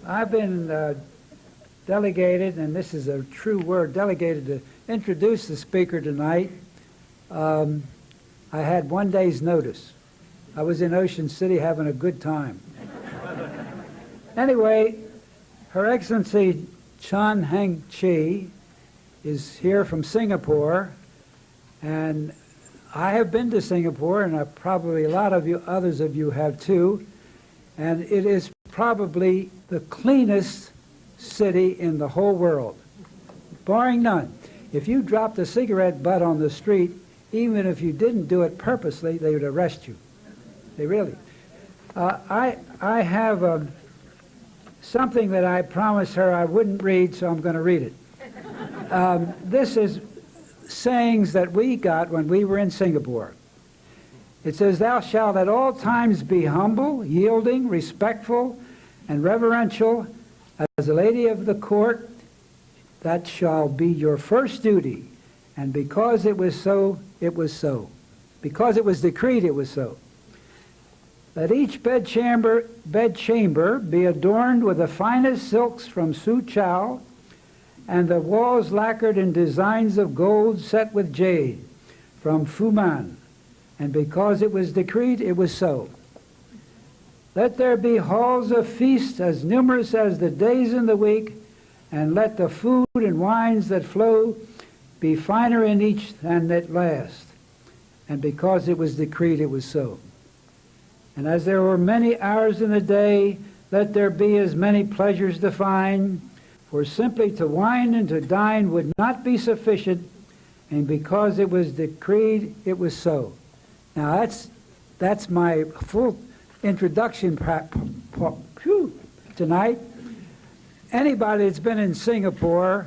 I've been delegated, and this is a true word, delegated to introduce the speaker tonight. I had 1 day's notice. I was in Ocean City having a good time. Anyway, Her Excellency Heng Chee is here from Singapore, and I have been to Singapore, and probably a lot of you, others of you have too, and it is probably the cleanest city in the whole world, barring none. If you dropped a cigarette butt on the street, even if you didn't do it purposely, they would arrest you. They really. I have something that I promised her I wouldn't read, so I'm going to read it. This is sayings that we got when we were in Singapore. It says, "Thou shalt at all times be humble, yielding, respectful, and reverential as a lady of the court. That shall be your first duty. And because it was so, it was so. Because it was decreed, it was so. Let each bedchamber be adorned with the finest silks from Soochow, and the walls lacquered in designs of gold set with jade from Fuman. And because it was decreed, it was so. Let there be halls of feast as numerous as the days in the week, and let the food and wines that flow be finer in each than that last. And because it was decreed, it was so. And as there were many hours in the day, let there be as many pleasures to find, for simply to wine and to dine would not be sufficient, and because it was decreed, it was so." Now that's my full introduction tonight. Anybody that's been in Singapore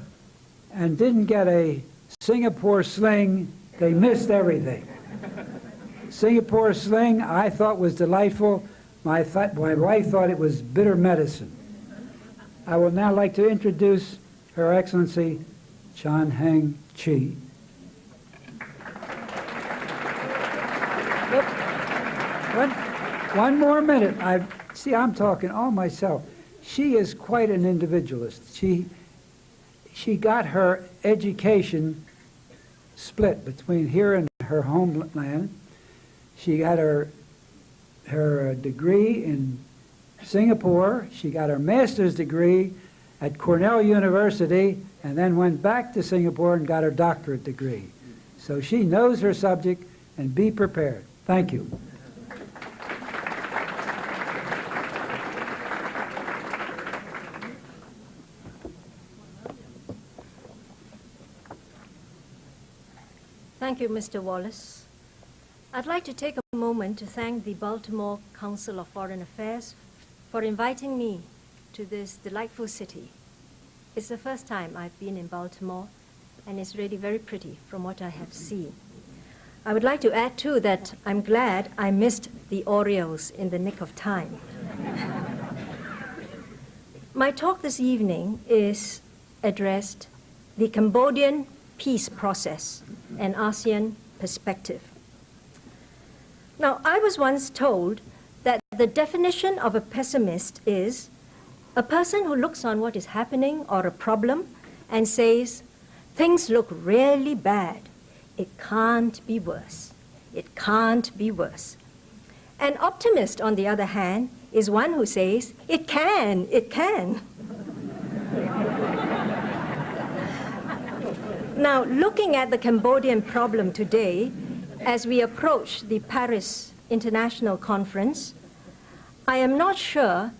and didn't get a Singapore sling, they missed everything. Singapore sling, I thought was delightful. My wife thought it was bitter medicine. I would now like to introduce Her Excellency Heng Chee. One more minute. I'm talking all myself. She is quite an individualist. She got her education split between here and her homeland. She got her degree in Singapore. She got her master's degree at Cornell University, and then went back to Singapore and got her doctorate degree. So she knows her subject, and be prepared. Thank you. Thank you, Mr. Wallace. I'd like to take a moment to thank the Baltimore Council of Foreign Affairs for inviting me to this delightful city. It's the first time I've been in Baltimore, and it's really very pretty from what I have seen. I would like to add, too, that I'm glad I missed the Orioles in the nick of time. My talk this evening is addressed the Cambodian peace process and ASEAN perspective. Now, I was once told that the definition of a pessimist is a person who looks on what is happening or a problem and says, things look really bad. It can't be worse. It can't be worse. An optimist, on the other hand, is one who says, it can, it can. Now, looking at the Cambodian problem today, as we approach the Paris International Conference, I am not sure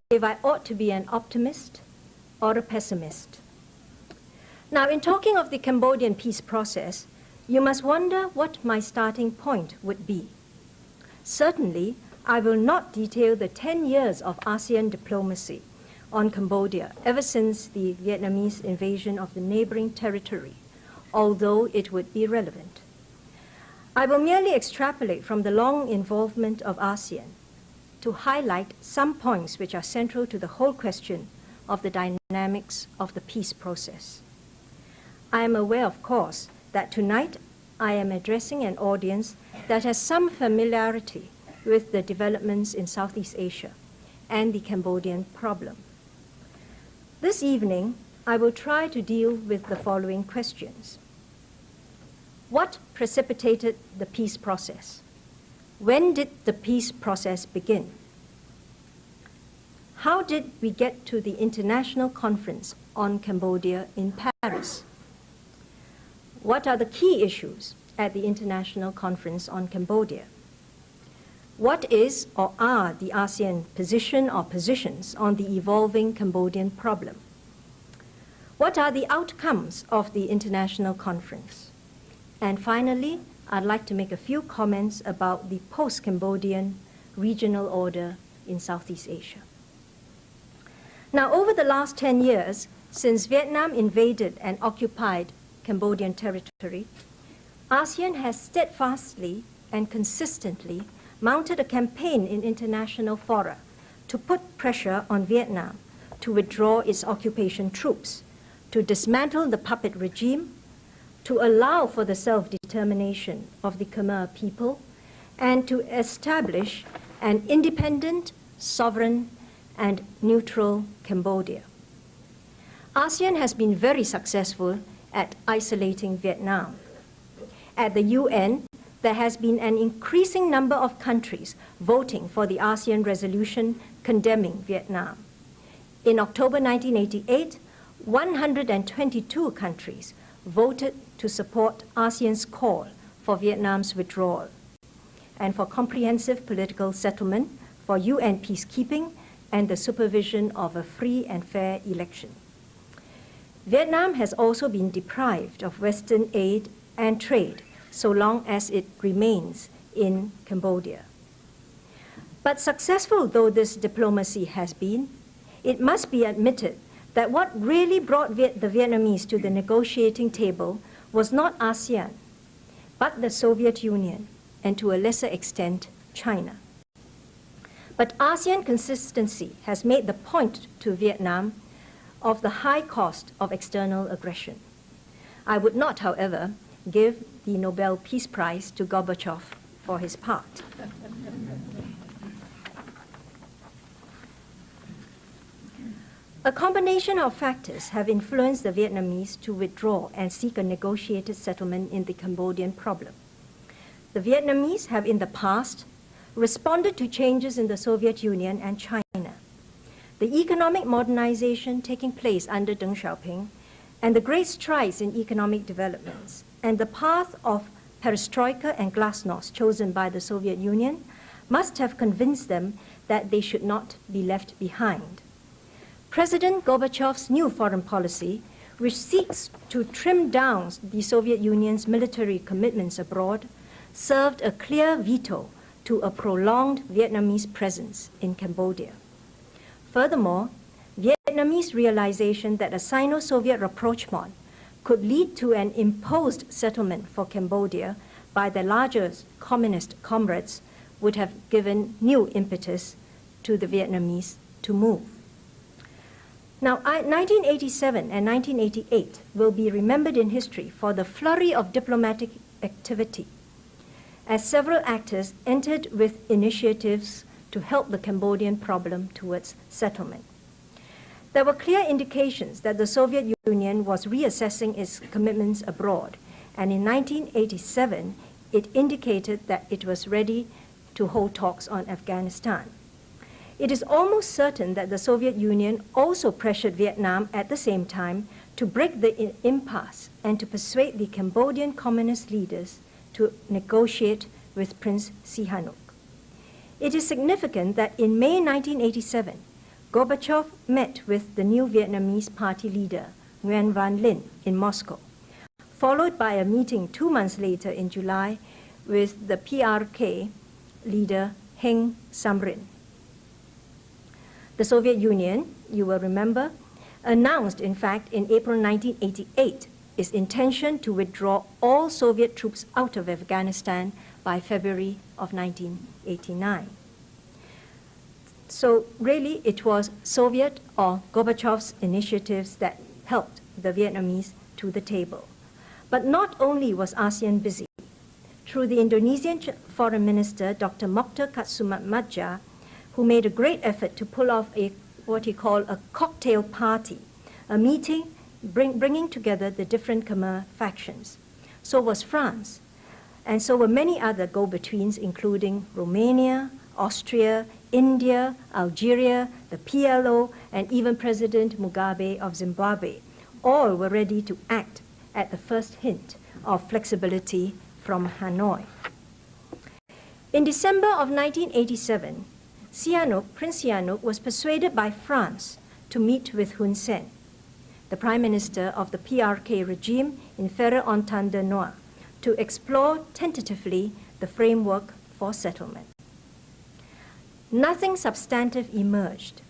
if I ought to be an optimist or a pessimist. Now, in talking of the Cambodian peace process, you must wonder what my starting point would be. Certainly, I will not detail the 10 years of ASEAN diplomacy on Cambodia ever since the Vietnamese invasion of the neighboring territory, although it would be relevant. I will merely extrapolate from the long involvement of ASEAN to highlight some points which are central to the whole question of the dynamics of the peace process. I am aware, of course, that tonight I am addressing an audience that has some familiarity with the developments in Southeast Asia and the Cambodian problem. This evening, I will try to deal with the following questions. What precipitated the peace process? When did the peace process begin? How did we get to the International Conference on Cambodia in Paris? What are the key issues at the International Conference on Cambodia? What is or are the ASEAN position or positions on the evolving Cambodian problem? What are the outcomes of the International Conference? And finally, I'd like to make a few comments about the post-Cambodian regional order in Southeast Asia. Now, over the last 10 years, since Vietnam invaded and occupied Cambodian territory, ASEAN has steadfastly and consistently mounted a campaign in international fora to put pressure on Vietnam to withdraw its occupation troops, to dismantle the puppet regime, to allow for the self-determination of the Khmer people, and to establish an independent, sovereign, and neutral Cambodia. ASEAN has been very successful at isolating Vietnam. At the UN, there has been an increasing number of countries voting for the ASEAN resolution condemning Vietnam. In October 1988, 122 countries voted to support ASEAN's call for Vietnam's withdrawal and for comprehensive political settlement, for UN peacekeeping, and the supervision of a free and fair election. Vietnam has also been deprived of Western aid and trade so long as it remains in Cambodia. But successful though this diplomacy has been, it must be admitted that what really brought the Vietnamese to the negotiating table was not ASEAN, but the Soviet Union, and to a lesser extent, China. But ASEAN consistency has made the point to Vietnam of the high cost of external aggression. I would not, however, give the Nobel Peace Prize to Gorbachev for his part. A combination of factors have influenced the Vietnamese to withdraw and seek a negotiated settlement in the Cambodian problem. The Vietnamese have in the past responded to changes in the Soviet Union and China. The economic modernization taking place under Deng Xiaoping and the great strides in economic developments and the path of perestroika and glasnost chosen by the Soviet Union must have convinced them that they should not be left behind. President Gorbachev's new foreign policy, which seeks to trim down the Soviet Union's military commitments abroad, served a clear veto to a prolonged Vietnamese presence in Cambodia. Furthermore, Vietnamese realization that a Sino-Soviet rapprochement could lead to an imposed settlement for Cambodia by the larger communist comrades would have given new impetus to the Vietnamese to move. Now, 1987 and 1988 will be remembered in history for the flurry of diplomatic activity, as several actors entered with initiatives to help the Cambodian problem towards settlement. There were clear indications that the Soviet Union was reassessing its commitments abroad, and in 1987, it indicated that it was ready to hold talks on Afghanistan. It is almost certain that the Soviet Union also pressured Vietnam at the same time to break the impasse and to persuade the Cambodian communist leaders to negotiate with Prince Sihanouk. It is significant that in May 1987, Gorbachev met with the new Vietnamese party leader, Nguyen Van Linh, in Moscow, followed by a meeting 2 months later in July with the PRK leader, Heng Samrin. The Soviet Union, you will remember, announced, in fact, in April 1988, its intention to withdraw all Soviet troops out of Afghanistan by February of 1989. So really, it was Soviet or Gorbachev's initiatives that helped the Vietnamese to the table. But not only was ASEAN busy. Through the Indonesian Foreign Minister, Dr. Mokhtar Katsumatmadja, who made a great effort to pull off what he called a cocktail party a meeting bringing together the different Khmer factions. So was France, and so were many other go-betweens, including Romania, Austria, India, Algeria, the PLO, and even President Mugabe of Zimbabwe. All were ready to act at the first hint of flexibility from Hanoi. In December of 1987, Prince Sihanouk was persuaded by France to meet with Hun Sen, the Prime Minister of the PRK regime in Ferré-Entendenoir, to explore tentatively the framework for settlement. Nothing substantive emerged,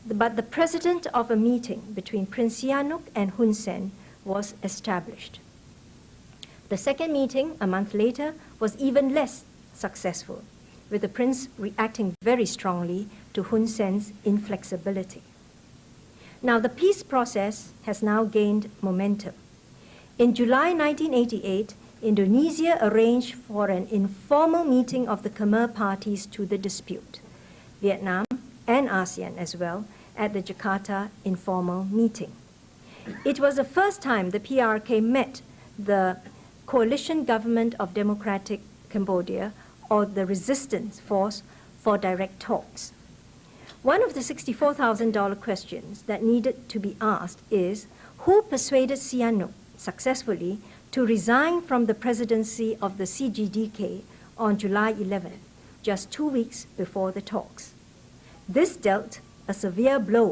but the precedent of a meeting between Prince Sihanouk and Hun Sen was established. The second meeting, a month later, was even less successful, with the prince reacting very strongly to Hun Sen's inflexibility. Now, the peace process has now gained momentum. In July 1988, Indonesia arranged for an informal meeting of the Khmer parties to the dispute, Vietnam and ASEAN as well, at the Jakarta informal meeting. It was the first time the PRK met the Coalition Government of Democratic Cambodia, or the Resistance Force, for direct talks. One of the $64,000 questions that needed to be asked is, who persuaded Sihanouk successfully to resign from the presidency of the CGDK on July 11, just 2 weeks before the talks? This dealt a severe blow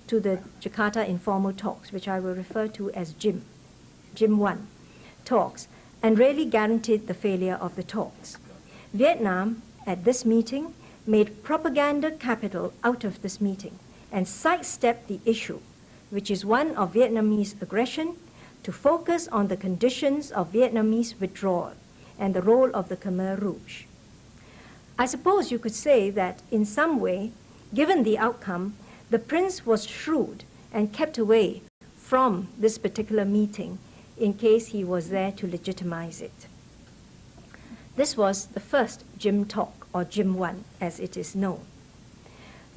to the Jakarta informal talks, which I will refer to as JIM 1 talks, and really guaranteed the failure of the talks. Vietnam, at this meeting, made propaganda capital out of this meeting and sidestepped the issue, which is one of Vietnamese aggression, to focus on the conditions of Vietnamese withdrawal and the role of the Khmer Rouge. I suppose you could say that in some way, given the outcome, the prince was shrewd and kept away from this particular meeting in case he was there to legitimize it. This was the first JIM talk, or JIM 1, as it is known.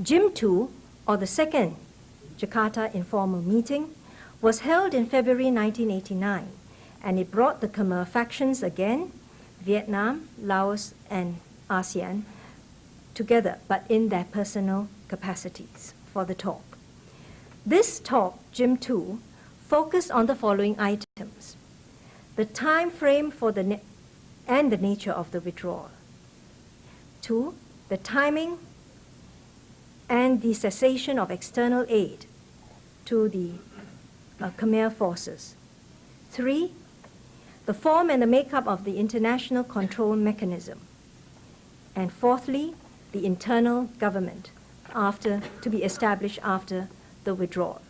JIM 2, or the second Jakarta informal meeting, was held in February 1989, and it brought the Khmer factions again, Vietnam, Laos, and ASEAN, together, but in their personal capacities for the talk. This talk, JIM 2, focused on the following items: the time frame for and the nature of the withdrawal. 2, the timing and the cessation of external aid to the Khmer forces. 3, the form and the makeup of the international control mechanism. And fourthly, the internal government to be established after the withdrawal.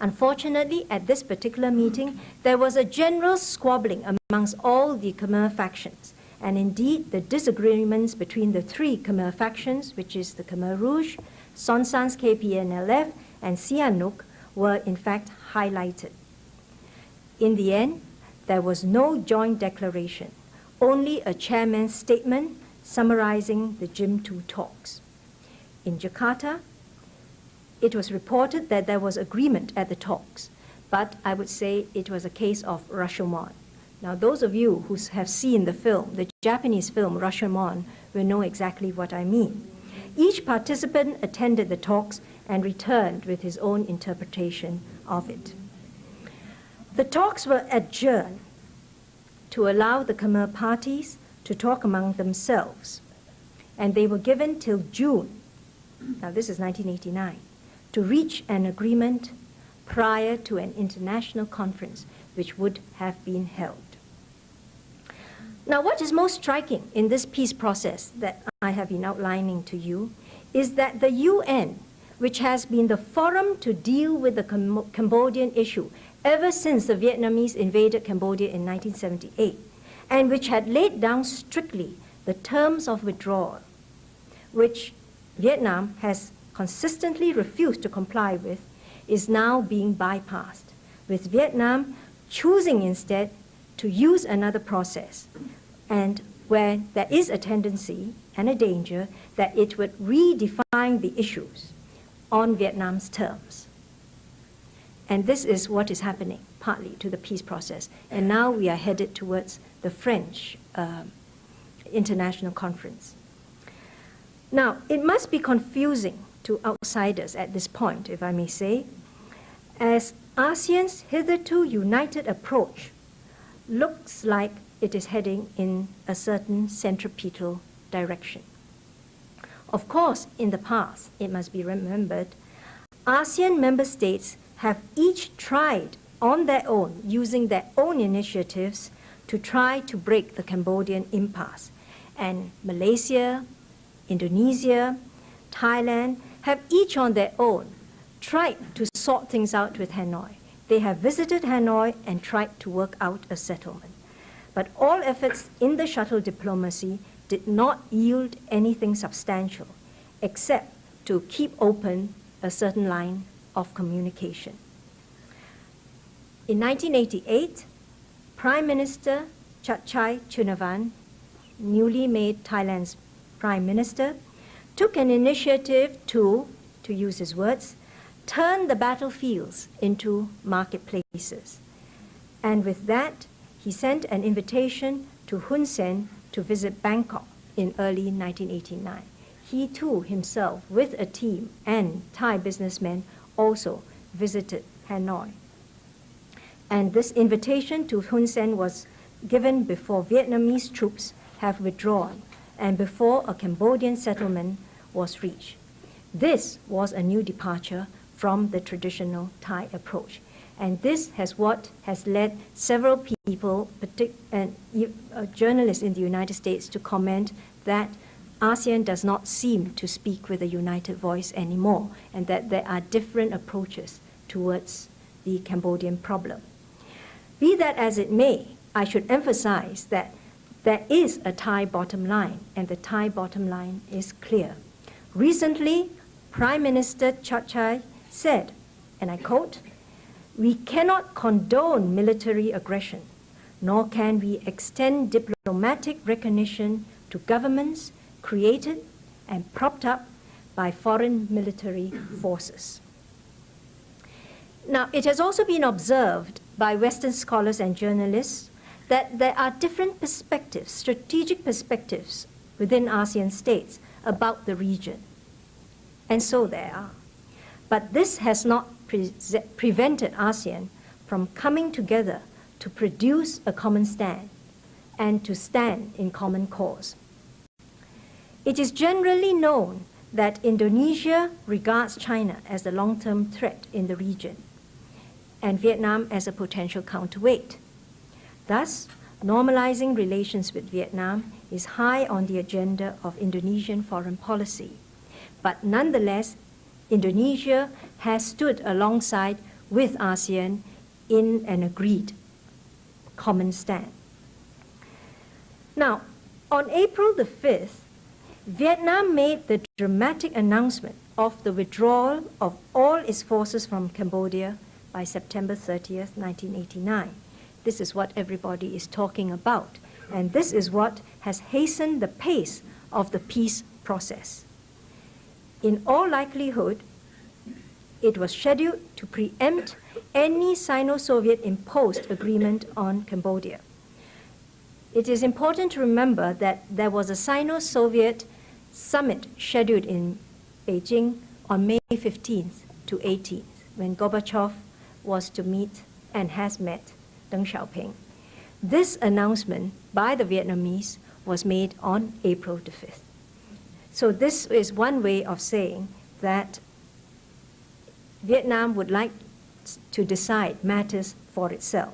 Unfortunately, at this particular meeting, there was a general squabbling amongst all the Khmer factions, and indeed the disagreements between the three Khmer factions, which is the Khmer Rouge, Son San's KPNLF, and Sihanouk, were in fact highlighted. In the end, there was no joint declaration, only a chairman's statement summarizing the JIM 2 talks. In Jakarta, it was reported that there was agreement at the talks, but I would say it was a case of Rashomon. Now, those of you who have seen the film, the Japanese film Rashomon, will know exactly what I mean. Each participant attended the talks and returned with his own interpretation of it. The talks were adjourned to allow the Khmer parties to talk among themselves, and they were given till June, now this is 1989, to reach an agreement prior to an international conference which would have been held. Now, what is most striking in this peace process that I have been outlining to you is that the UN, which has been the forum to deal with the Cambodian issue ever since the Vietnamese invaded Cambodia in 1978, and which had laid down strictly the terms of withdrawal, which Vietnam has consistently refused to comply with, is now being bypassed, with Vietnam choosing instead to use another process, and where there is a tendency and a danger that it would redefine the issues on Vietnam's terms. And this is what is happening, partly to the peace process. And now we are headed towards the French International Conference. Now, it must be confusing to outsiders at this point, if I may say, as ASEAN's hitherto united approach looks like it is heading in a certain centripetal direction. Of course, in the past, it must be remembered, ASEAN member states have each tried on their own, using their own initiatives, to try to break the Cambodian impasse. And Malaysia, Indonesia, Thailand have each on their own tried to sort things out with Hanoi. They have visited Hanoi and tried to work out a settlement. But all efforts in the shuttle diplomacy did not yield anything substantial, except to keep open a certain line of communication. In 1988, Prime Minister Chachai Chunavan, newly made Thailand's Prime Minister, took an initiative to use his words, turn the battlefields into marketplaces. And with that, he sent an invitation to Hun Sen to visit Bangkok in early 1989. He too himself, with a team and Thai businessmen, also visited Hanoi. And this invitation to Hun Sen was given before Vietnamese troops have withdrawn and before a Cambodian settlement was reached. This was a new departure from the traditional Thai approach. And this has what has led several people, and journalists in the United States, to comment that ASEAN does not seem to speak with a united voice anymore, and that there are different approaches towards the Cambodian problem. Be that as it may, I should emphasize that there is a Thai bottom line, and the Thai bottom line is clear. Recently, Prime Minister Chachai said, and I quote, "We cannot condone military aggression, nor can we extend diplomatic recognition to governments created and propped up by foreign military forces." Now, it has also been observed by Western scholars and journalists that there are different perspectives, strategic perspectives within ASEAN states about the region. And so there are. But this has not prevented ASEAN from coming together to produce a common stand and to stand in common cause. It is generally known that Indonesia regards China as a long-term threat in the region and Vietnam as a potential counterweight. Thus, normalizing relations with Vietnam is high on the agenda of Indonesian foreign policy. But nonetheless, Indonesia has stood alongside with ASEAN in an agreed common stand. Now, on April the 5th, Vietnam made the dramatic announcement of the withdrawal of all its forces from Cambodia by September 30th, 1989. This is what everybody is talking about, and this is what has hastened the pace of the peace process. In all likelihood, it was scheduled to preempt any Sino-Soviet imposed agreement on Cambodia. It is important to remember that there was a Sino-Soviet summit scheduled in Beijing on May 15th to 18th, when Gorbachev was to meet and has met Deng Xiaoping. This announcement by the Vietnamese was made on April the 5th. So this is one way of saying that Vietnam would like to decide matters for itself.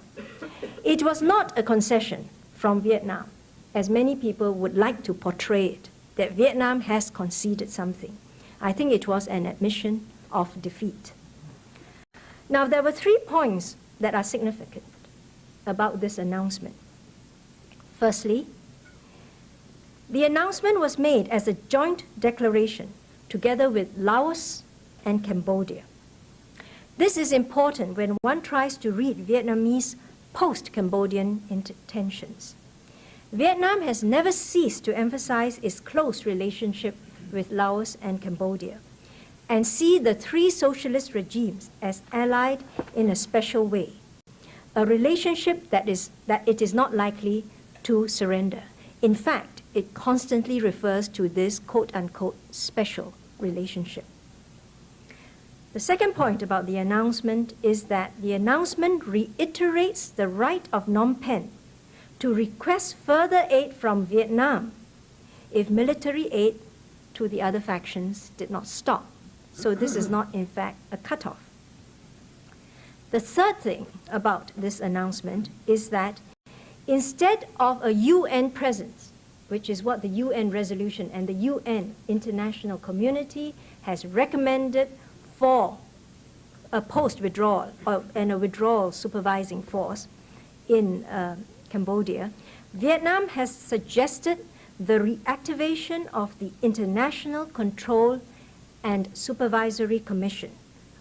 It was not a concession from Vietnam, as many people would like to portray it, that Vietnam has conceded something. I think it was an admission of defeat. Now, there were 3 points that are significant about this announcement. Firstly, the announcement was made as a joint declaration together with Laos and Cambodia. This is important when one tries to read Vietnamese post-Cambodian intentions. Vietnam has never ceased to emphasize its close relationship with Laos and Cambodia. and see the three socialist regimes as allied in a special way, a relationship that it is not likely to surrender. In fact, it constantly refers to this quote-unquote special relationship. The second point about the announcement is that the announcement reiterates the right of Phnom Penh to request further aid from Vietnam if military aid to the other factions did not stop. So this is not, in fact, a cutoff. The third thing about this announcement is that instead of a UN presence, which is what the UN resolution and the UN international community has recommended for a post-withdrawal and a withdrawal supervising force in Cambodia, Vietnam has suggested the reactivation of the International Control and Supervisory Commission,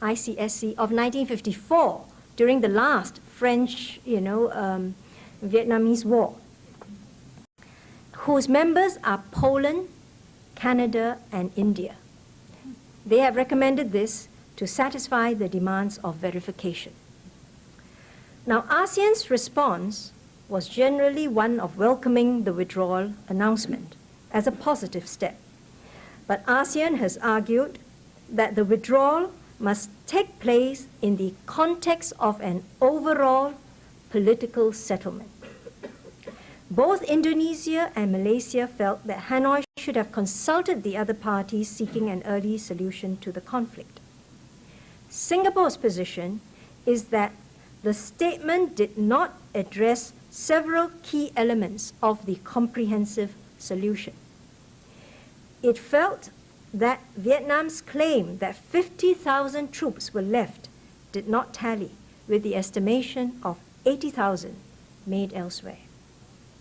ICSC, of 1954 during the last French, Vietnamese War, whose members are Poland, Canada, and India. They have recommended this to satisfy the demands of verification. Now, ASEAN's response was generally one of welcoming the withdrawal announcement as a positive step. But ASEAN has argued that the withdrawal must take place in the context of an overall political settlement. Both Indonesia and Malaysia felt that Hanoi should have consulted the other parties seeking an early solution to the conflict. Singapore's position is that the statement did not address several key elements of the comprehensive solution. It felt that Vietnam's claim that 50,000 troops were left did not tally with the estimation of 80,000 made elsewhere.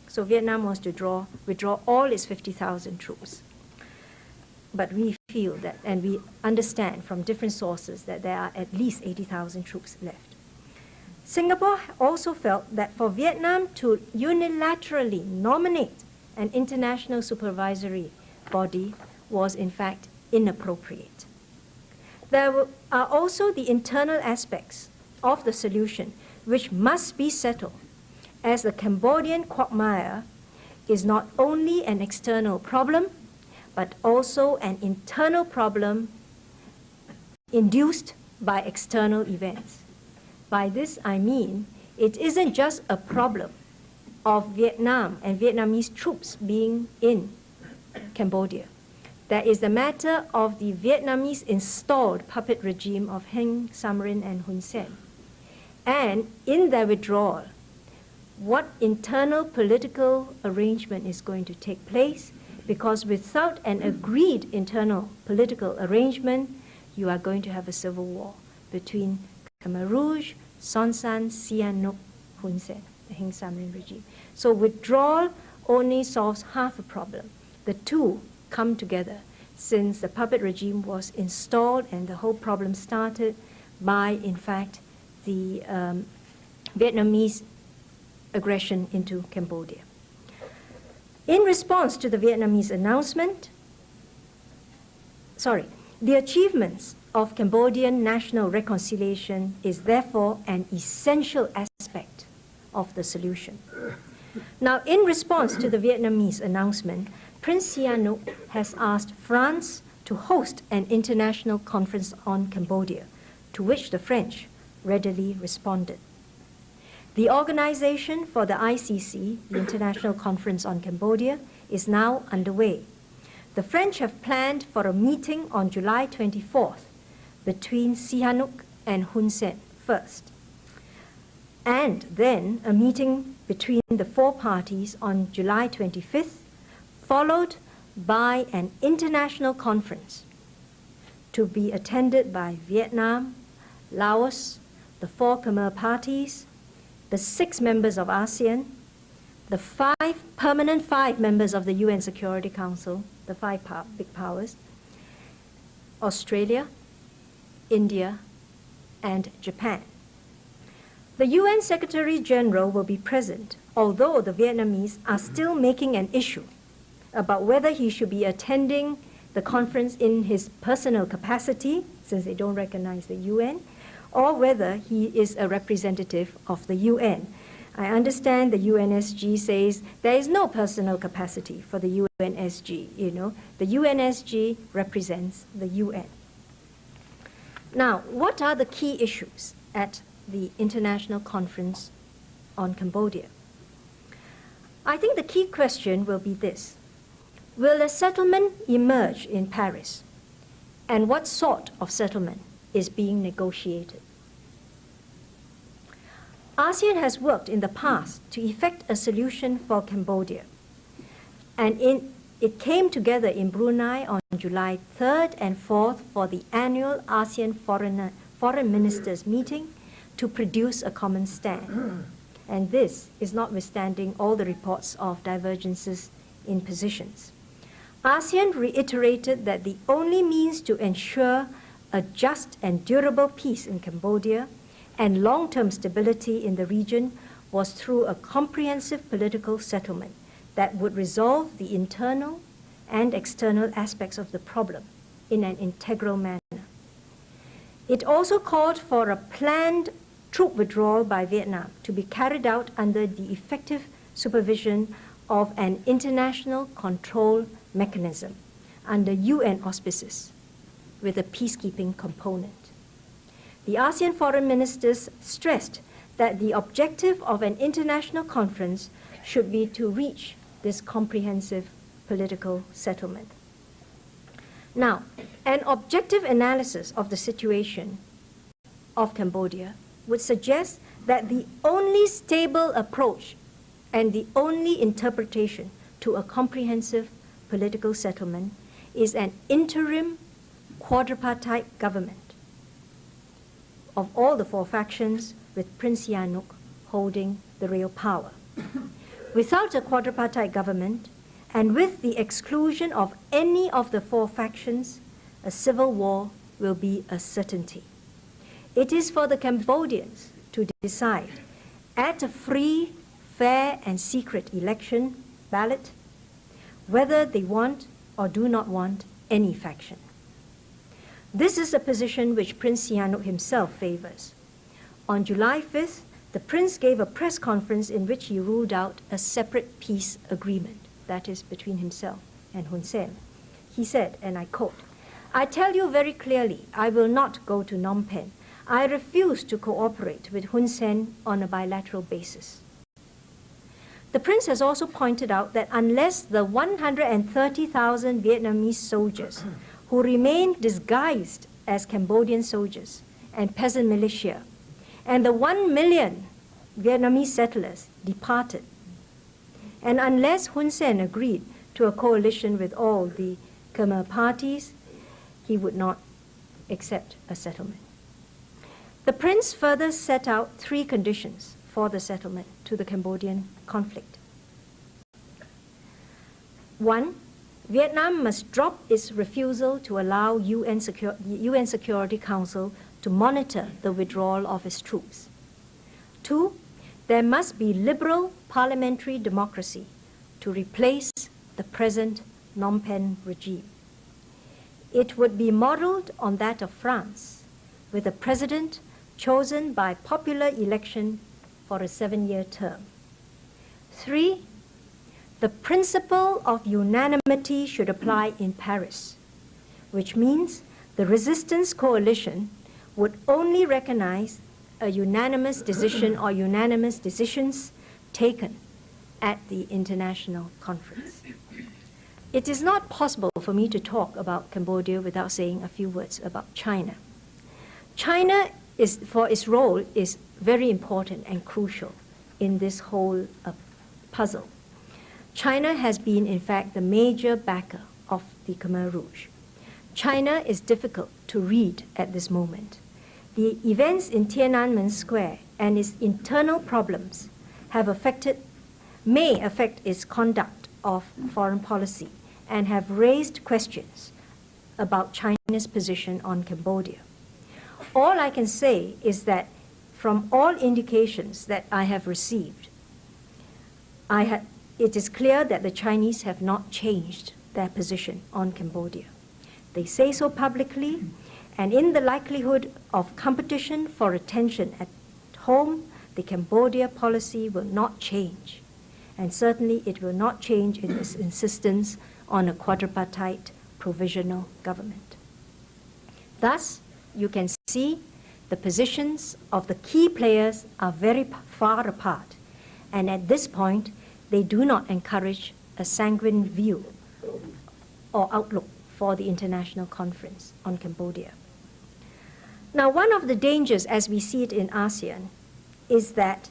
So Vietnam wants to withdraw all its 50,000 troops. But we feel that, and we understand from different sources, that there are at least 80,000 troops left. Singapore also felt that for Vietnam to unilaterally nominate an international supervisory body was in fact inappropriate. There are also the internal aspects of the solution which must be settled, as the Cambodian quagmire is not only an external problem, but also an internal problem induced by external events. By this I mean, it isn't just a problem of Vietnam and Vietnamese troops being in Cambodia. There is the matter of the Vietnamese installed puppet regime of Heng, Samrin, and Hun Sen. And in their withdrawal, what internal political arrangement is going to take place, because without an agreed internal political arrangement, you are going to have a civil war between Khmer Rouge, Son Sann, Sihanouk, Hun Sen, the Heng Samrin regime. So withdrawal only solves half a problem. The two come together, since the puppet regime was installed and the whole problem started by, in fact, the Vietnamese aggression into Cambodia. In response to the Vietnamese announcement, the achievements of Cambodian national reconciliation is therefore an essential aspect of the solution. Now, in response to the Vietnamese announcement, Prince Sihanouk has asked France to host an international conference on Cambodia, to which the French readily responded. The organization for the ICC, the International Conference on Cambodia, is now underway. The French have planned for a meeting on July 24th between Sihanouk and Hun Sen first, and then a meeting between the four parties on July 25th, followed by an international conference to be attended by Vietnam, Laos, the four Khmer parties, the 6 members of ASEAN, the 5 permanent members of the UN Security Council, the 5 big powers, Australia, India, and Japan. The UN Secretary General will be present, although the Vietnamese are still making an issue about whether he should be attending the conference in his personal capacity, since they don't recognize the UN, or whether he is a representative of the UN. I understand the UNSG says there is no personal capacity for the UNSG, you know. The UNSG represents the UN. Now, what are the key issues at the International Conference on Cambodia? I think the key question will be this: will a settlement emerge in Paris? And what sort of settlement is being negotiated? ASEAN has worked in the past to effect a solution for Cambodia. And it came together in Brunei on July 3rd and 4th for the annual ASEAN Foreign Ministers meeting to produce a common stand. And this is notwithstanding all the reports of divergences in positions. ASEAN reiterated that the only means to ensure a just and durable peace in Cambodia and long-term stability in the region was through a comprehensive political settlement that would resolve the internal and external aspects of the problem in an integral manner. It also called for a planned troop withdrawal by Vietnam to be carried out under the effective supervision of an international control mechanism under UN auspices with a peacekeeping component. The ASEAN foreign ministers stressed that the objective of an international conference should be to reach this comprehensive political settlement. Now, an objective analysis of the situation of Cambodia would suggest that the only stable approach and the only interpretation to a comprehensive political settlement is an interim quadripartite government of all the four factions, with Prince Sihanouk holding the real power. Without a quadripartite government, and with the exclusion of any of the four factions, a civil war will be a certainty. It is for the Cambodians to decide at a free, fair, and secret election ballot whether they want or do not want any faction. This is a position which Prince Sihanouk himself favors. On July 5th, the prince gave a press conference in which he ruled out a separate peace agreement, that is, between himself and Hun Sen. He said, and I quote, "I tell you very clearly, I will not go to Phnom Penh. I refuse to cooperate with Hun Sen on a bilateral basis." The prince has also pointed out that unless the 130,000 Vietnamese soldiers who remained disguised as Cambodian soldiers and peasant militia, and the 1 million Vietnamese settlers departed, and unless Hun Sen agreed to a coalition with all the Khmer parties, he would not accept a settlement. The prince further set out 3 conditions for the settlement to the Cambodian conflict. 1, Vietnam must drop its refusal to allow the UN Security Council to monitor the withdrawal of its troops. 2, there must be liberal parliamentary democracy to replace the present Phnom Penh regime. It would be modeled on that of France, with a president chosen by popular election for a 7-year term. 3, the principle of unanimity should apply in Paris, which means the resistance coalition would only recognize a unanimous decision or unanimous decisions taken at the international conference. It is not possible for me to talk about Cambodia without saying a few words about China. China, for its role, is very important and crucial in this whole puzzle. China has been, in fact, the major backer of the Khmer Rouge. China is difficult to read at this moment. The events in Tiananmen Square and its internal problems may affect its conduct of foreign policy and have raised questions about China's position on Cambodia. All I can say is that from all indications that I have received, it is clear that the Chinese have not changed their position on Cambodia. They say so publicly, and in the likelihood of competition for attention at home, the Cambodia policy will not change. And certainly it will not change in its insistence on a quadripartite provisional government. Thus, you can see the positions of the key players are very far apart, and at this point, they do not encourage a sanguine view or outlook for the international conference on Cambodia. Now, one of the dangers, as we see it in ASEAN, is that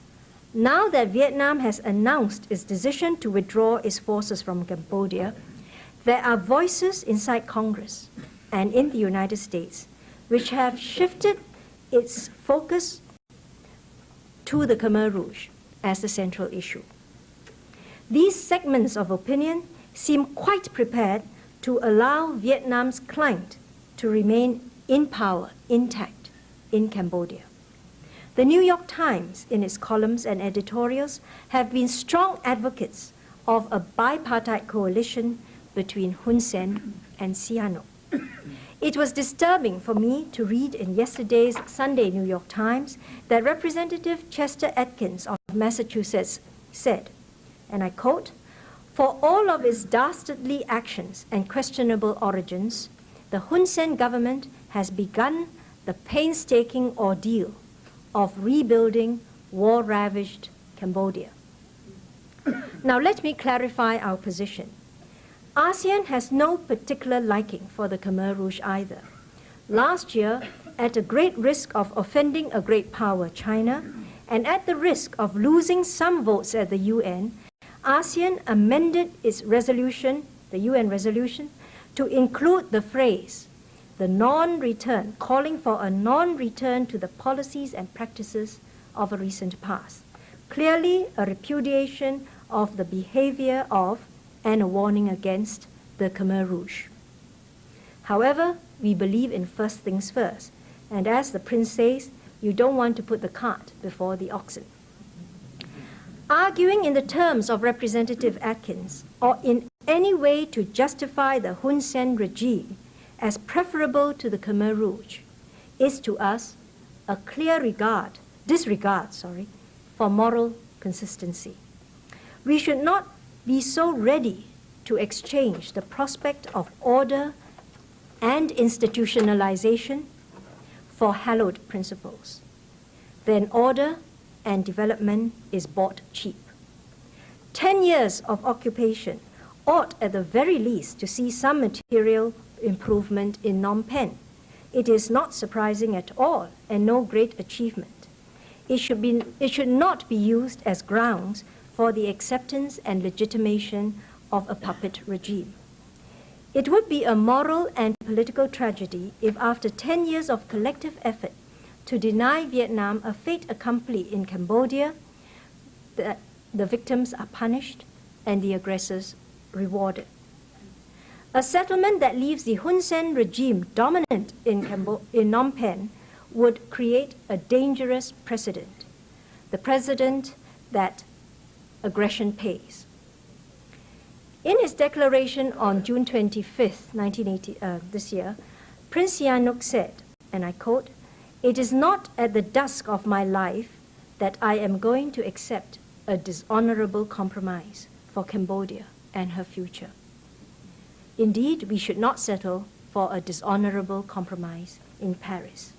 now that Vietnam has announced its decision to withdraw its forces from Cambodia, there are voices inside Congress and in the United States which have shifted its focus to the Khmer Rouge as the central issue. These segments of opinion seem quite prepared to allow Vietnam's client to remain in power, intact, in Cambodia. The New York Times, in its columns and editorials, have been strong advocates of a bipartite coalition between Hun Sen and Sihanouk. It was disturbing for me to read in yesterday's Sunday New York Times that Representative Chester Atkins of Massachusetts said, and I quote, "For all of its dastardly actions and questionable origins, the Hun Sen government has begun the painstaking ordeal of rebuilding war-ravaged Cambodia." Now let me clarify our position. ASEAN has no particular liking for the Khmer Rouge either. Last year, at a great risk of offending a great power, China, and at the risk of losing some votes at the UN, ASEAN amended its resolution, the UN resolution, to include the phrase, the non-return, calling for a non-return to the policies and practices of a recent past. Clearly a repudiation of the behavior of and a warning against the Khmer Rouge. However, we believe in first things first, and as the prince says, you don't want to put the cart before the oxen. Arguing in the terms of Representative Atkins, or in any way to justify the Hun Sen regime as preferable to the Khmer Rouge, is to us a clear disregard for moral consistency. We should not be so ready to exchange the prospect of order and institutionalization for hallowed principles. Then order and development is bought cheap. 10 years of occupation ought at the very least to see some material improvement in Phnom Penh. It is not surprising at all and no great achievement. It should not be used as grounds for the acceptance and legitimation of a puppet regime. It would be a moral and political tragedy if after 10 years of collective effort to deny Vietnam a fait accompli in Cambodia, that the victims are punished and the aggressors rewarded. A settlement that leaves the Hun Sen regime dominant in Phnom Penh would create a dangerous precedent, the precedent that aggression pays. In his declaration on June 25th, 1980, this year, Prince Sihanouk said, and I quote, "It is not at the dusk of my life that I am going to accept a dishonorable compromise for Cambodia and her future." Indeed, we should not settle for a dishonorable compromise in Paris.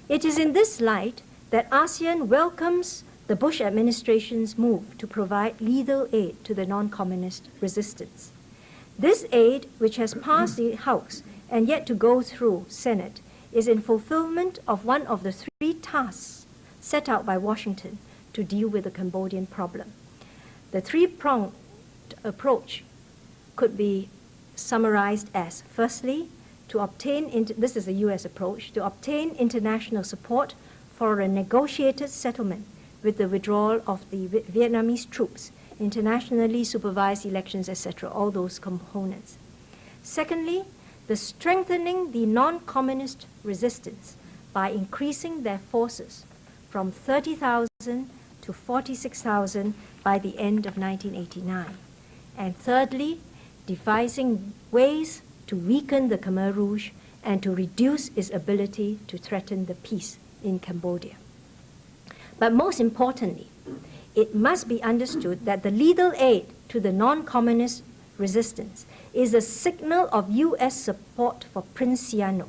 It is in this light that ASEAN welcomes the Bush administration's move to provide lethal aid to the non-communist resistance. This aid, which has passed the House and yet to go through Senate, is in fulfillment of one of the 3 tasks set out by Washington to deal with the Cambodian problem. The 3-pronged approach could be summarized as, firstly, to obtain, this is the US approach, to obtain international support for a negotiated settlement with the withdrawal of the Vietnamese troops, internationally supervised elections, etc., all those components. Secondly, the strengthening the non-communist resistance by increasing their forces from 30,000 to 46,000 by the end of 1989. And thirdly, devising ways to weaken the Khmer Rouge and to reduce its ability to threaten the peace in Cambodia. But most importantly, it must be understood that the lethal aid to the non-communist resistance is a signal of U.S. support for Prince Sihanouk,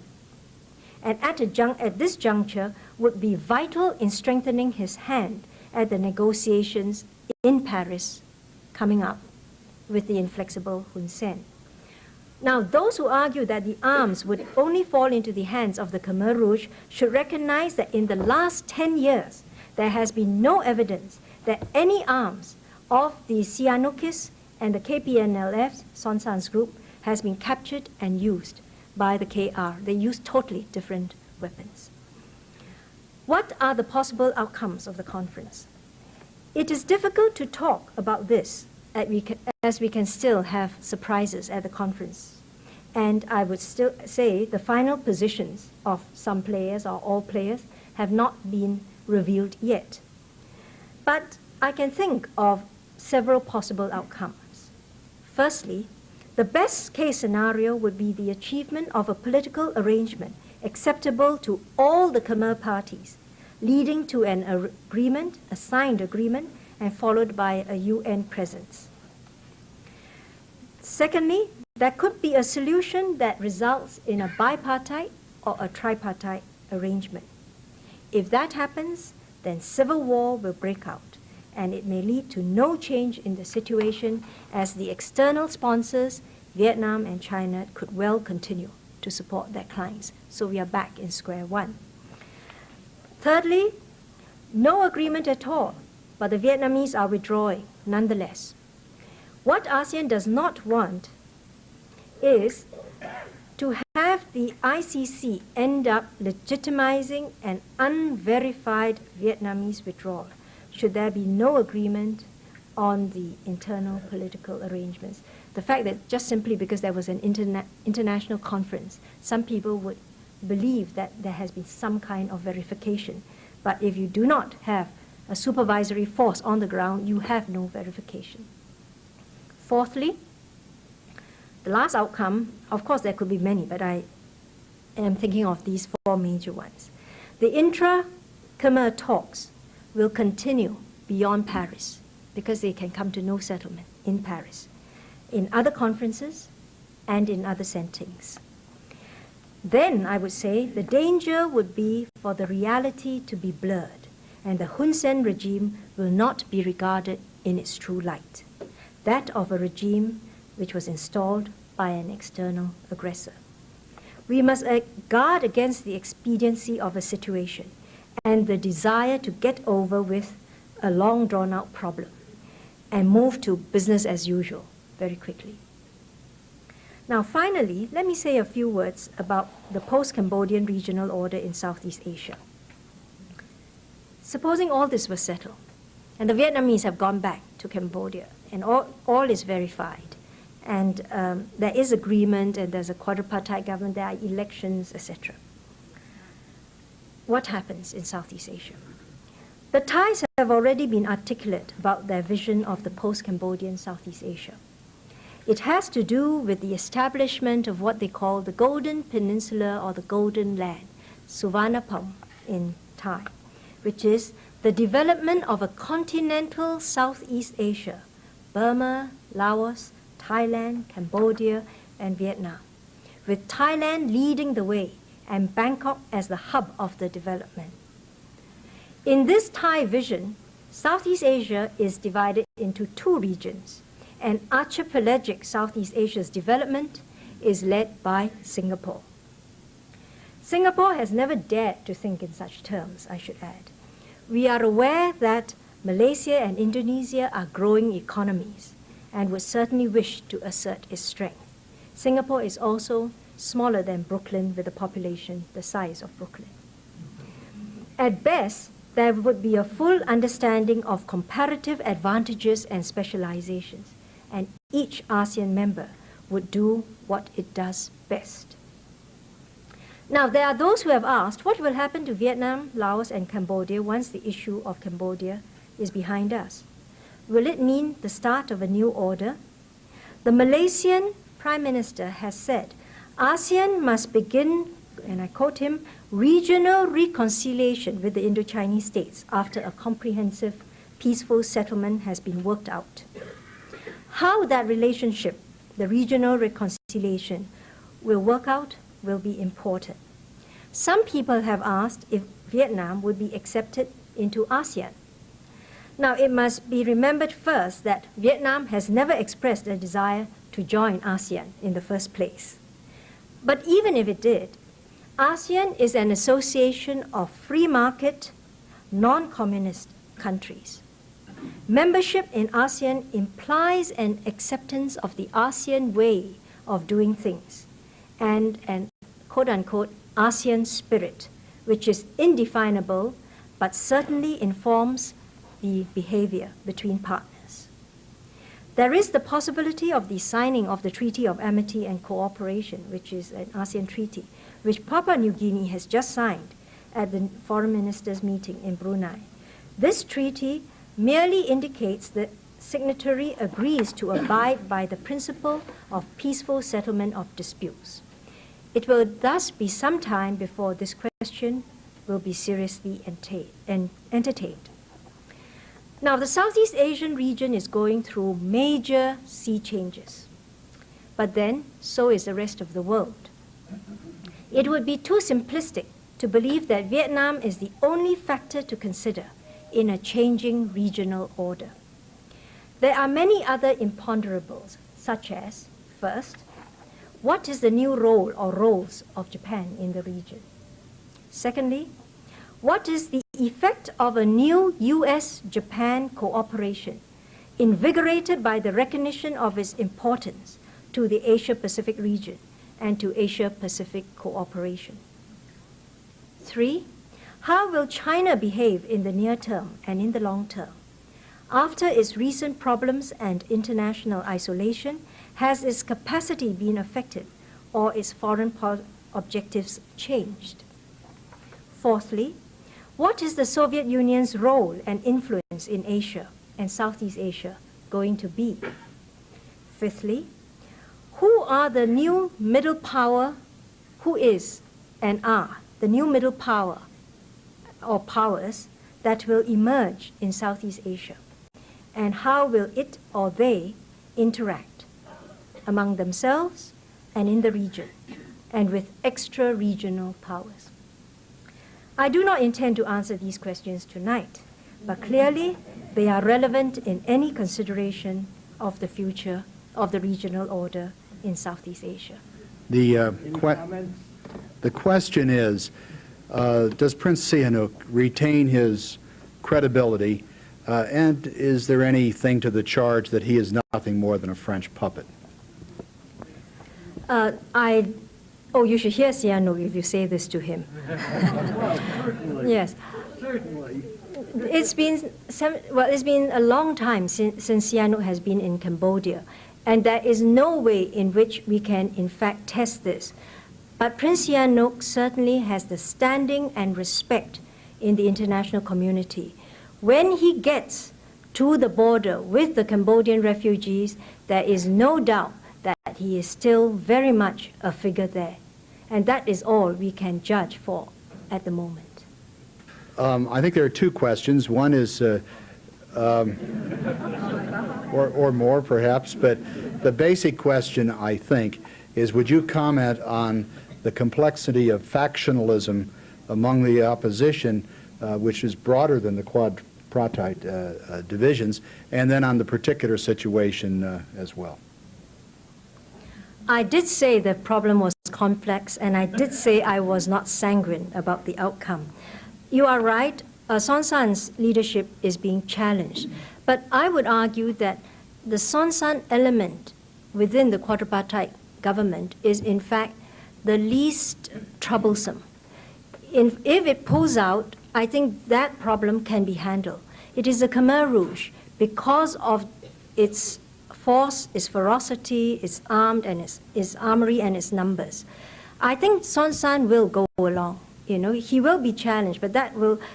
and at this juncture would be vital in strengthening his hand at the negotiations in Paris coming up with the inflexible Hun Sen. Now, those who argue that the arms would only fall into the hands of the Khmer Rouge should recognize that in the last 10 years, there has been no evidence that any arms of the Sihanoukis and the KPNLF, Son San's group, has been captured and used by the KR. They use totally different weapons. What are the possible outcomes of the conference? It is difficult to talk about this as we can still have surprises at the conference. And I would still say the final positions of some players or all players have not been revealed yet. But I can think of several possible outcomes. Firstly, the best case scenario would be the achievement of a political arrangement acceptable to all the Khmer parties, leading to an agreement, a signed agreement, and followed by a UN presence. Secondly, there could be a solution that results in a bipartite or a tripartite arrangement. If that happens, then civil war will break out, and it may lead to no change in the situation, as the external sponsors, Vietnam and China, could well continue to support their clients. So we are back in square one. Thirdly, no agreement at all, but the Vietnamese are withdrawing nonetheless. What ASEAN does not want is to have the ICC end up legitimizing an unverified Vietnamese withdrawal, should there be no agreement on the internal political arrangements. The fact that just simply because there was an international conference, some people would believe that there has been some kind of verification. But if you do not have a supervisory force on the ground, you have no verification. Fourthly, the last outcome, of course there could be many, but I am thinking of these four major ones. The intra-Khmer talks will continue beyond Paris because they can come to no settlement in Paris, in other conferences and in other settings. Then I would say the danger would be for the reality to be blurred, and the Hun Sen regime will not be regarded in its true light, that of a regime which was installed by an external aggressor. We must guard against the expediency of a situation and the desire to get over with a long drawn-out problem and move to business as usual very quickly. Now finally, let me say a few words about the post-Cambodian regional order in Southeast Asia. Supposing all this was settled, and the Vietnamese have gone back to Cambodia, and all is verified, and there is agreement, and there's a quadripartite government, there are elections, etc. What happens in Southeast Asia? The Thais have already been articulate about their vision of the post-Cambodian Southeast Asia. It has to do with the establishment of what they call the Golden Peninsula or the Golden Land, Suvarnabhumi in Thai, which is the development of a continental Southeast Asia, Burma, Laos, Thailand, Cambodia, and Vietnam, with Thailand leading the way and Bangkok as the hub of the development. In this Thai vision, Southeast Asia is divided into two regions, and archipelagic Southeast Asia's development is led by Singapore. Singapore has never dared to think in such terms, I should add. We are aware that Malaysia and Indonesia are growing economies and would certainly wish to assert its strength. Singapore is also smaller than Brooklyn, with a population the size of Brooklyn. At best, there would be a full understanding of comparative advantages and specializations, and each ASEAN member would do what it does best. Now, there are those who have asked, what will happen to Vietnam, Laos, and Cambodia once the issue of Cambodia is behind us? Will it mean the start of a new order? The Malaysian Prime Minister has said, ASEAN must begin, and I quote him, regional reconciliation with the Indo-Chinese states after a comprehensive, peaceful settlement has been worked out. How that relationship, the regional reconciliation, will work out will be important. Some people have asked if Vietnam would be accepted into ASEAN. Now, it must be remembered first that Vietnam has never expressed a desire to join ASEAN in the first place. But even if it did, ASEAN is an association of free market, non-communist countries. Membership in ASEAN implies an acceptance of the ASEAN way of doing things and an quote-unquote ASEAN spirit, which is indefinable but certainly informs the behavior between partners. There is the possibility of the signing of the Treaty of Amity and Cooperation, which is an ASEAN treaty, which Papua New Guinea has just signed at the Foreign Ministers' meeting in Brunei. This treaty merely indicates that signatory agrees to abide by the principle of peaceful settlement of disputes. It will thus be some time before this question will be seriously entertained. Now, the Southeast Asian region is going through major sea changes, but then so is the rest of the world. It would be too simplistic to believe that Vietnam is the only factor to consider in a changing regional order. There are many other imponderables, such as, first, what is the new role or roles of Japan in the region? Secondly, what is the effect of a new US-Japan cooperation, invigorated by the recognition of its importance to the Asia-Pacific region and to Asia-Pacific cooperation? 3, how will China behave in the near term and in the long term? After its recent problems and international isolation, has its capacity been affected or its foreign objectives changed? Fourthly, what is the Soviet Union's role and influence in Asia and Southeast Asia going to be? Fifthly, who are the new middle power, who is and are the new middle power or powers that will emerge in Southeast Asia? And how will it or they interact among themselves and in the region and with extra-regional powers? I do not intend to answer these questions tonight, but clearly they are relevant in any consideration of the future of the regional order in Southeast Asia. The question is, does Prince Sihanouk retain his credibility, and is there anything to the charge that he is nothing more than a French puppet? Oh, you should hear Sihanouk if you say this to him. Yes. Certainly. It's been a long time since Sihanouk has been in Cambodia, and there is no way in which we can, in fact, test this. But Prince Sihanouk certainly has the standing and respect in the international community. When he gets to the border with the Cambodian refugees, there is no doubt that he is still very much a figure there. And that is all we can judge for at the moment. I think there are two questions. One is, or more perhaps, but the basic question, I think, is would you comment on the complexity of factionalism among the opposition, which is broader than the quadripartite divisions, and then on the particular situation as well? I did say the problem was complex, and I did say I was not sanguine about the outcome. You are right, Son San's leadership is being challenged, but I would argue that the Son San element within the quadripartite government is in fact the least troublesome. If it pulls out, I think that problem can be handled. It is the Khmer Rouge, because of its force, its ferocity, its its armory and its numbers. I think Son San will go along. You know, he will be challenged, but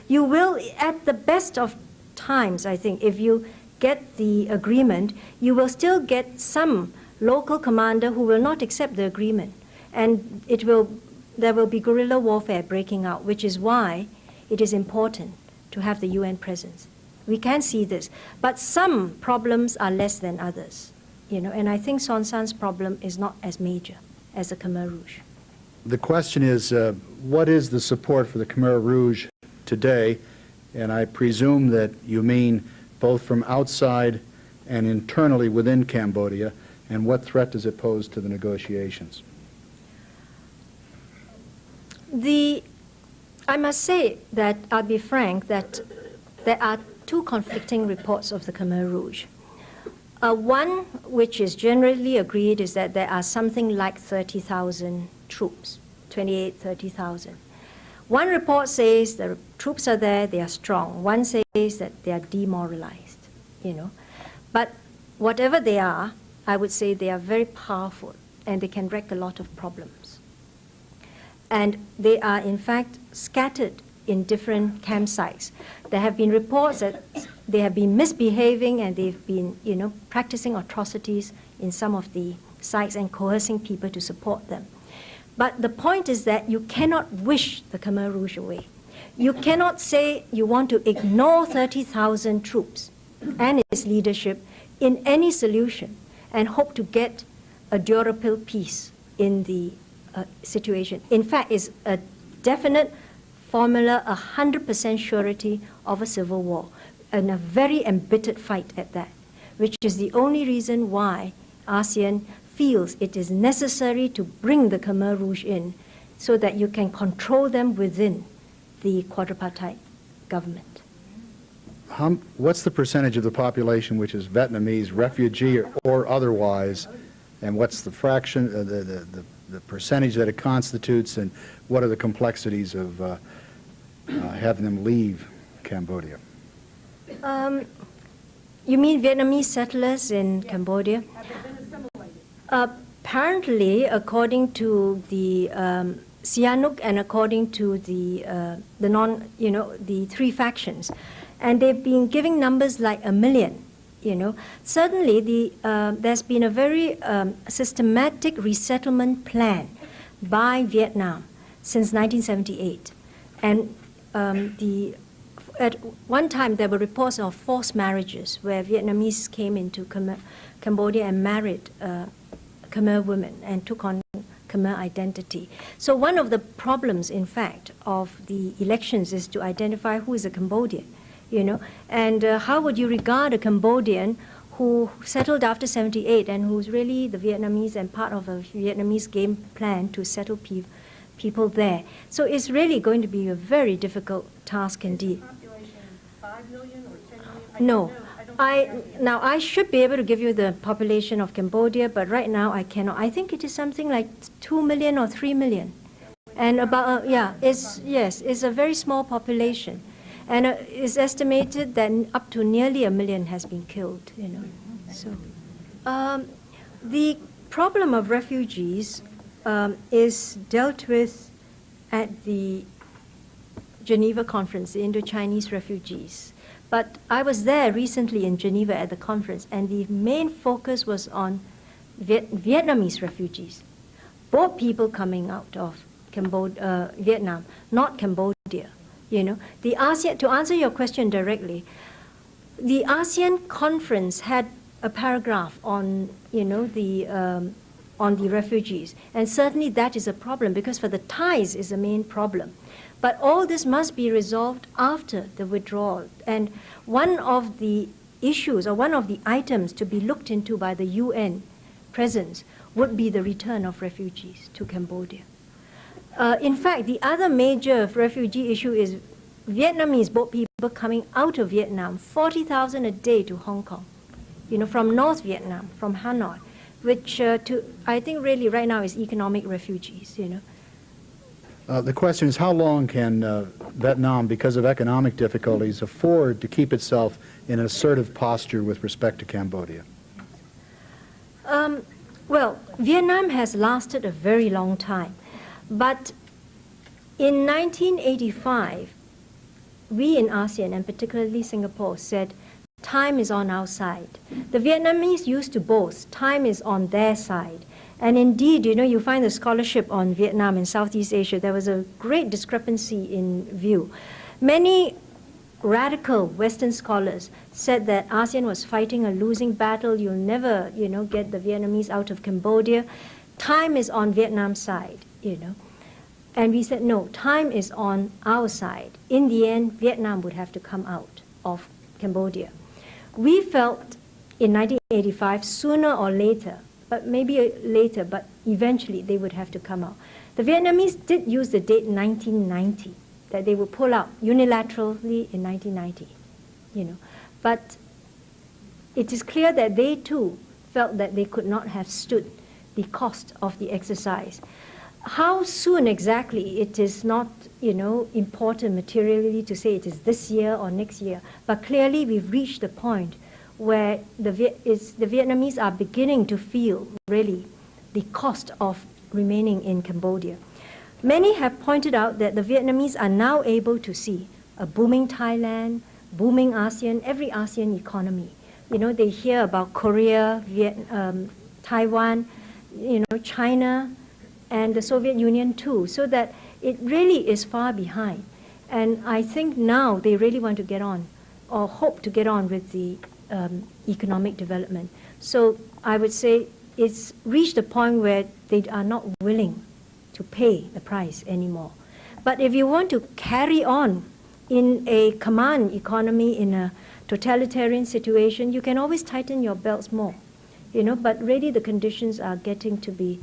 you will, at the best of times, I think, if you get the agreement, you will still get some local commander who will not accept the agreement. And there will be guerrilla warfare breaking out, which is why it is important to have the UN presence. We can see this. But some problems are less than others, and I think Son San's problem is not as major as the Khmer Rouge. The question is, what is the support for the Khmer Rouge today? And I presume that you mean both from outside and internally within Cambodia, and what threat does it pose to the negotiations? I must say that, I'll be frank, that there are two conflicting reports of the Khmer Rouge. One, which is generally agreed, is that there are something like 30,000 troops, 30,000. One report says the troops are there, they are strong. One says that they are demoralized, But whatever they are, I would say they are very powerful and they can wreak a lot of problems. And they are, in fact, scattered in different campsites. There have been reports that they have been misbehaving and they've been, practicing atrocities in some of the sites and coercing people to support them. But the point is that you cannot wish the Khmer Rouge away. You cannot say you want to ignore 30,000 troops and its leadership in any solution and hope to get a durable peace in the situation. In fact, it's a definite formula, 100% surety of a civil war, and a very embittered fight at that, which is the only reason why ASEAN feels it is necessary to bring the Khmer Rouge in so that you can control them within the quadripartite government. What's the percentage of the population which is Vietnamese, refugee or otherwise, and what's the fraction, the percentage that it constitutes, and what are the complexities of having them leave Cambodia? You mean Vietnamese settlers in Cambodia? Apparently, according to the Sihanouk and according to the the three factions, and they've been giving numbers like 1 million. Certainly there's been a very systematic resettlement plan by Vietnam since 1978, and at one time there were reports of forced marriages where Vietnamese came into Cambodia and married Khmer women and took on Khmer identity. So one of the problems, in fact, of the elections is to identify who is a Cambodian. And how would you regard a Cambodian who settled after 78 and who's really the Vietnamese and part of a Vietnamese game plan to settle people there? So it's really going to be a very difficult task indeed. Population 5 million or 10 million? No. Now, I should be able to give you the population of Cambodia, but right now I cannot. I think it is something like 2 million or 3 million. And about, it's a very small population. And it's estimated that up to nearly 1 million has been killed, So, the problem of refugees is dealt with at the Geneva Conference, the Indo-Chinese refugees. But I was there recently in Geneva at the conference, and the main focus was on Vietnamese refugees, both people coming out of Vietnam, not Cambodia. The ASEAN, to answer your question directly, the ASEAN conference had a paragraph on, on the refugees, and certainly that is a problem because for the Thais is the main problem. But all this must be resolved after the withdrawal. And one of the issues or one of the items to be looked into by the UN presence would be the return of refugees to Cambodia. In fact, the other major refugee issue is Vietnamese boat people coming out of Vietnam, 40,000 a day to Hong Kong, from North Vietnam, from Hanoi, which I think really right now is economic refugees, The question is, how long can Vietnam, because of economic difficulties, afford to keep itself in an assertive posture with respect to Cambodia? Well, Vietnam has lasted a very long time. But in 1985, we in ASEAN, and particularly Singapore, said time is on our side. The Vietnamese used to boast time is on their side. And indeed, you find the scholarship on Vietnam and Southeast Asia, there was a great discrepancy in view. Many radical Western scholars said that ASEAN was fighting a losing battle. You'll never, get the Vietnamese out of Cambodia. Time is on Vietnam's side, And we said, no, time is on our side. In the end, Vietnam would have to come out of Cambodia. We felt in 1985, sooner or later, but maybe later, but eventually they would have to come out. The Vietnamese did use the date 1990, that they would pull out unilaterally in 1990, But it is clear that they too felt that they could not have stood the cost of the exercise. How soon exactly, it is not, important materially to say it is this year or next year, but clearly we've reached the point where the Vietnamese are beginning to feel, really, the cost of remaining in Cambodia. Many have pointed out that the Vietnamese are now able to see a booming Thailand, booming ASEAN, every ASEAN economy. They hear about Korea, Taiwan, China, and the Soviet Union too, so that it really is far behind. And I think now they really want to get on, or hope to get on with the economic development. So I would say it's reached a point where they are not willing to pay the price anymore. But if you want to carry on in a command economy, in a totalitarian situation, you can always tighten your belts more, but really the conditions are getting to be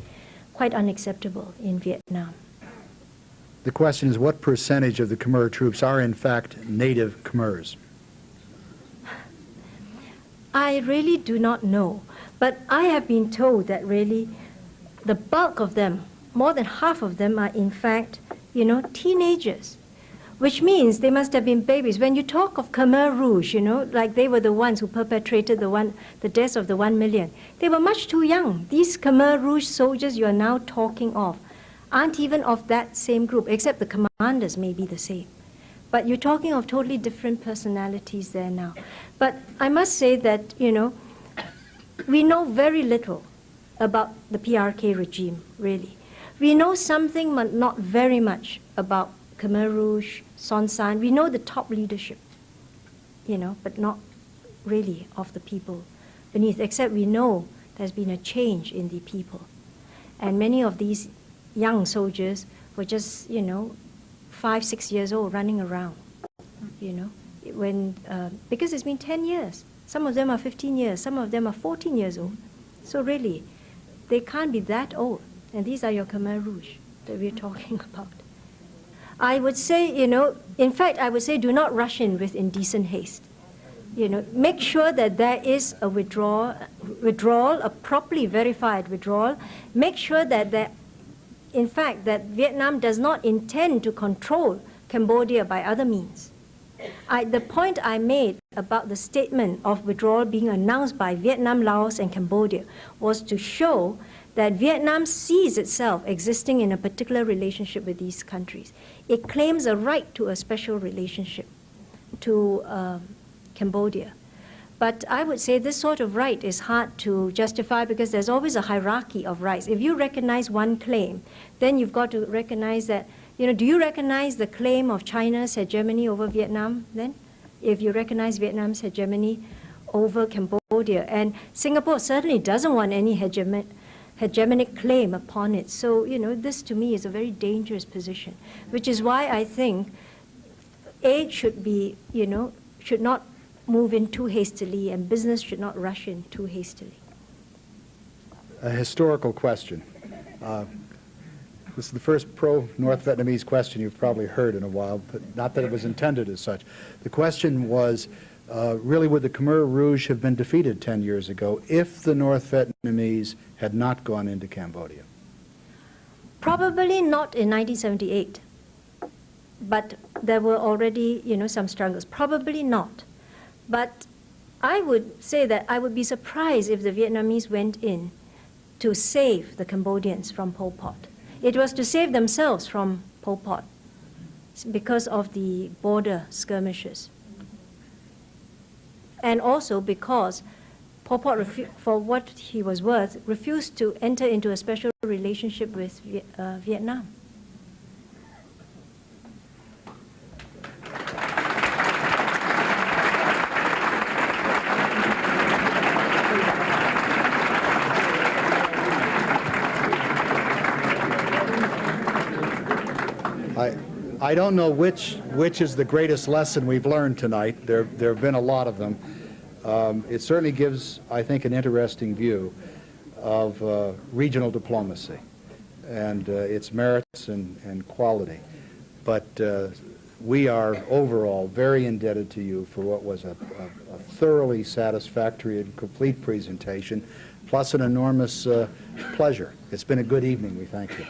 quite unacceptable in Vietnam. The question is, what percentage of the Khmer troops are in fact native Khmers? I really do not know, but I have been told that really the bulk of them, more than half of them, are in fact, teenagers, which means they must have been babies. When you talk of Khmer Rouge, like they were the ones who perpetrated the deaths of the 1 million, they were much too young. These Khmer Rouge soldiers you are now talking of aren't even of that same group, except the commanders may be the same. But you're talking of totally different personalities there now. But I must say that, we know very little about the PRK regime, really. We know something, but not very much about Khmer Rouge, Son Sann. We know the top leadership, but not really of the people beneath, except we know there's been a change in the people. And many of these young soldiers were just, 5, 6 years old running around, because it's been 10 years. Some of them are 15 years, some of them are 14 years old. So really, they can't be that old. And these are your Khmer Rouge that we're talking about. I would say, in fact, I would say do not rush in with indecent haste. Make sure that there is a withdrawal, a properly verified withdrawal. Make sure that in fact, that Vietnam does not intend to control Cambodia by other means. The point I made about the statement of withdrawal being announced by Vietnam, Laos, and Cambodia was to show that Vietnam sees itself existing in a particular relationship with these countries. It claims a right to a special relationship to Cambodia. But I would say this sort of right is hard to justify because there's always a hierarchy of rights. If you recognize one claim, then you've got to recognize that, do you recognize the claim of China's hegemony over Vietnam then? If you recognize Vietnam's hegemony over Cambodia. And Singapore certainly doesn't want any hegemonic claim upon it. So, this to me is a very dangerous position, which is why I think aid should be, should not move in too hastily, and business should not rush in too hastily. A historical question. This is the first pro-North Vietnamese question you've probably heard in a while, but not that it was intended as such. The question was, really, would the Khmer Rouge have been defeated 10 years ago if the North Vietnamese had not gone into Cambodia? Probably not in 1978, but there were already, some struggles. Probably not. But I would say that I would be surprised if the Vietnamese went in to save the Cambodians from Pol Pot. It was to save themselves from Pol Pot because of the border skirmishes. And also because Pol Pot, for what he was worth, refused to enter into a special relationship with Vietnam. I don't know which is the greatest lesson we've learned tonight. There have been a lot of them. It certainly gives, I think, an interesting view of regional diplomacy and its merits and quality. But we are overall very indebted to you for what was a thoroughly satisfactory and complete presentation, plus an enormous pleasure. It's been a good evening. We thank you.